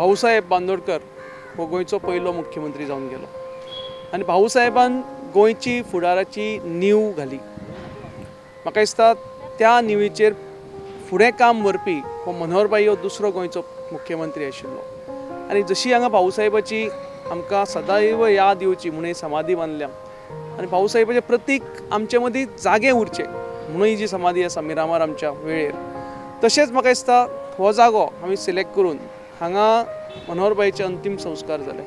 भाऊसाहेब बांदोडकर हो गोंयचो पयलो मुख्यमंत्री जावन गेलो आनी भाऊसाहेबान गोंयची फुडाराची नीव घाली। म्हाका दिसता त्या निवेचेर फुडें काम व्हरपी हो मनोहरभाई हो दुसरो गोंयचो मुख्यमंत्री आशिल्लो आनी जशी हांगा भाऊसाहेबाची आमकां सदैव याद येवची म्हणून समाधी बांदल्या आनी भाऊसाहेबाचें प्रतीक आमचे मदीं जागे उरचें म्हणून ही जी समाधी आसा मिरामार आमच्या वेळेर, तशेंच म्हाका दिसता हो जागो आमी सिलेक्ट करून हांगा मनोहरभाईचे अंतिम संस्कार जाले।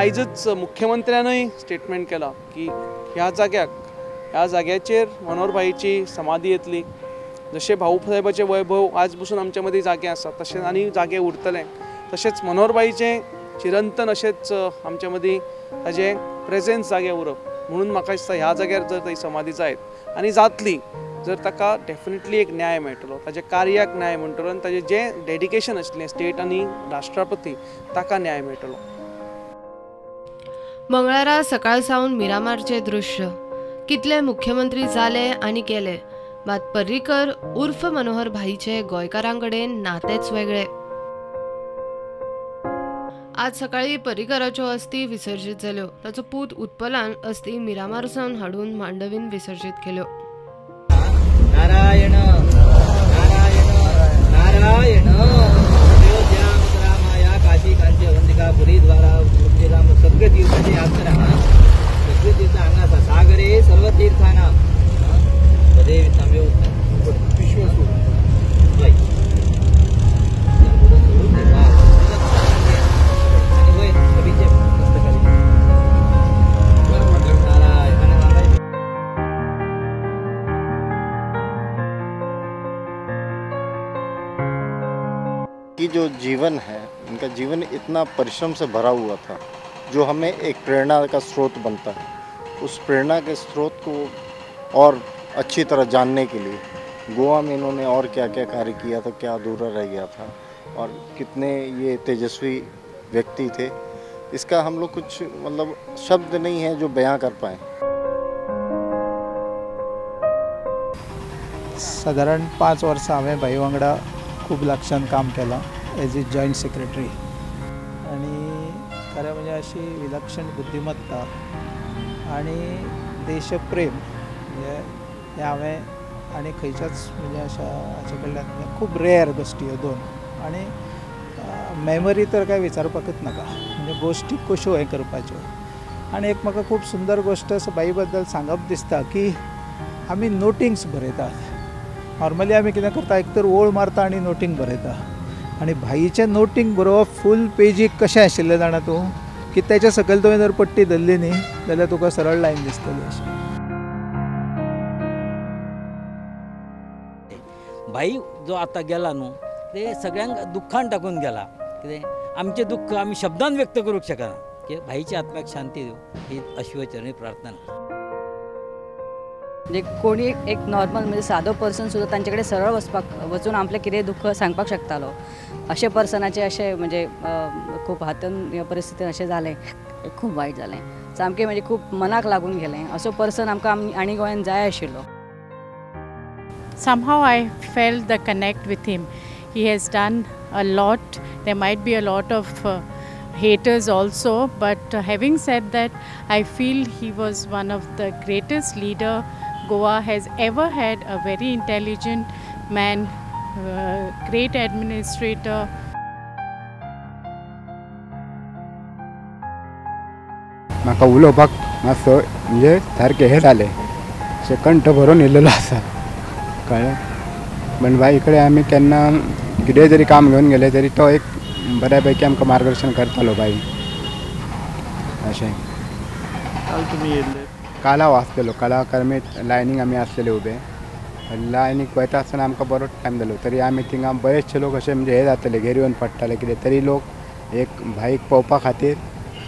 आयजच मुख्यमंत्र्यानय स्टेटमेंट केला की ह्या जाग्याचेर मनोहरभाईची समाधी येतली। जशें भाऊसाहेबाचें वैभव आज पसून आमच्या मदीं जागे आसा तशेंच आनी जागे उरतले, तशेंच मनोहरभाईचें चिरंतन अशेंच आमच्या मदीं ताजें प्रेजेन्स जागे उरप म्हणून म्हाका दिसता ह्या जाग्यार जर ती समाधी जायत आनी जातली जर ताका डेफिनेटली एक न्याय मेळटलो, ताच्या कार्याक न्याय म्हणटलो आनी ताजें जें डेडिकेशन आशिल्लें स्टेट आनी राष्ट्रपती ताका न्याय मेळटलो। मंगळारा सकाळ सावन मिरामारचे दृश्य कितले मुख्यमंत्री जाले आनी केले, मात पर्रीकर उर्फ मनोहर भाईचे गोंयकारांकडेन नातेच वेगळे। आज सकाळी पर्रीकराच्यो अस्थी विसर्जित जाल्यो, ताचो पूत उत्पलान अस्थी मिरामार सावन हाडून मांडवीन विसर्जित केल्यो। नारायण नारायण नारायण अयोध्या मथुरामाया काशी कांची अवंतिका पुरी द्वारा मुक्तिधाम सगळे तीर्थाची यात्रा सगळे तीर्थ हांगा सागरे सर्व तीर्थांना पदे विसाम्यो विश्वसू कि जो जीवन है, इनका जीवन इतना परिश्रम से भरा हुआ था जो हमें एक प्रेरणा का स्रोत बनता है। उस प्रेरणा के स्रोत को और अच्छी तरह जानने के लिए गोवा में इन्होंने और क्या क्या कार्य किया था, क्या अधूरा रह गया था और कितने ये तेजस्वी व्यक्ति थे, इसका हम लोग कुछ मतलब शब्द नहीं है जो बयां कर पाए। साधारण 5 वर्सां हांवें भाई वांगडा खूब लागच्यान काम केलां एज ए जॉयंट सेक्रेटरी आनी खरें म्हणजे अशी विलक्षण बुद्धिमत्ता आनी देशप्रेम म्हणजे हे हांवें आनी खंयच्याच म्हणजे अशा हाचे कडल्यान खूब रेअर गोश्टी ह्यो दोन आनी मेमरी तर काय विचारपाकूच नाका, म्हणजे गोश्टी कश्यो हें करपाच्यो। आनी एक म्हाका खूब सुंदर गोश्ट बाई बद्दल सांगप दिसता की आमी नोटिंग्स बरयतात। नॉर्मली आमी कितें करता, एक तर ओळ मारता आनी नोटींग बरयता, आनी भाईचें नोटींग बरोवप फूल पेजीक कशें आशिल्लें जाणा तूं की तेच्या सकयल तुवें जर पट्टी धरली न्ही जाल्यार तुका सरळ लायन दिसतली अशी। भाई जो आता गेला न्हू ते सगळ्यांक दुख्खान टाकून गेला, कितें आमचें दुख्ख आमी शब्दान व्यक्त करूंक शकना की भाईच्या आत्म्याक शांती दिवं ही अश्वचरणी प्रार्थना। म्हणजे कोणी एक नॉर्मल म्हणजे सादो पर्सन सुद्धा तांच्याकडे सरळ वचून आपले कितें दुःख सांगपाक शकतालो, अशे पर्सनाचे अशे म्हणजे खूब हातून ह्या परिस्थितीन अशें जालें, खूब वायट जालें, सामकें म्हणजे खूब मनाक लागून गेलें। असो पर्सन आमकां आनी गोंयान जाय आशिल्लो। Somehow I felt the connect with him. He has done a lot. There might be a lot of haters also, but having said that, I feel he was one of the greatest leader Goa has ever had. A very intelligent man, great administrator. म्हाका उलोवपाक मातसो म्हणजे सारकें हें जालें, अशें कंठ भरून येयलेलो आसा कळ्ळें। पण बाई कडेन आमी केन्ना कितेंय जरी काम घेवन गेले तरी तो एक बऱ्यापैकी आमकां मार्गदर्शन करतालो बाई अशें। काल तुमी येयल्ले? काल हांव आसलेलो, काला कर्मेत लायनीक आमी आसलेले उबे, लायनीक वयता आसतना आमकां बरो टायम जालो, तरी आमी थिंगा बरेचशे लोक अशे म्हणजे हे जाताले, घेर येवन पडटाले कितें, तरी लोक एक भाईक पळोवपा खातीर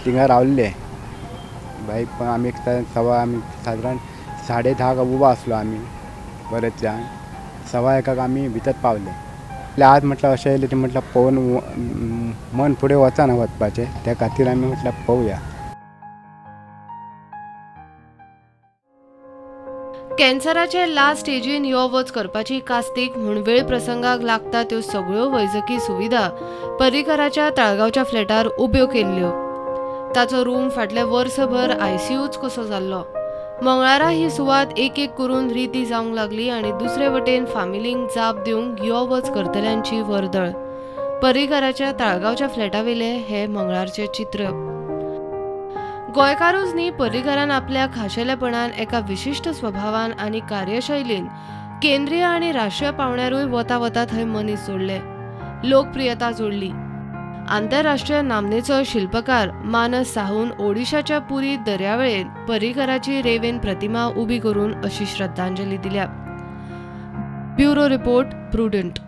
थिंगा रावल्ले। भाईक आमी आमी सादारण 10:30 उबो आसलो आमी बरेच जाण, 1:15 आमी भितर पावले। आज म्हटल्यार अशें येयलें ती म्हटल्यार पळोवन मन फुडें वचना वचपाचें, त्या खातीर आमी म्हटल्यार पळोवया। कॅन्सराचे लास्ट स्टेजीन यो वच करपाची कास्तीक म्हूण वेळ प्रसंगाक लागता त्यो सगळ्यो वैजकी सुविधा पर्रीकराच्या ताळगांवच्या फ्लॅटार उब्यो केल्ल्यो. ताचो रूम फाटले वर्सभर ICUच कसो जाल्लो. मंगळारा ही सुवात एक एक करून रिती जावंक लागली आनी दुसरे वटेन फामिलींक जाप दिवंक यो वच करतल्यांची वर्दळ. पर्रीकराच्या ताळगांवच्या फ्लॅटावेले हे मंगळारचे चित्र. गोंयकारूच न्ही, पर्रीकरान आपल्या खाशेलेपणान एका विशिश्ट स्वभावान आनी कार्यशैलीन केंद्रीय आनी राष्ट्रीय पावण्यारूय वता वता थंय मनीस जोडले, लोकप्रियता जोडली. आंतरराष्ट्रीय नामनेचो शिल्पकार मानस साहून ओडिशाच्या पुरी दर्यावेळेन पर्रीकराची रेवेन प्रतिमा उबी करून अशी श्रद्धांजली दिल्या. Bureau report, prudent.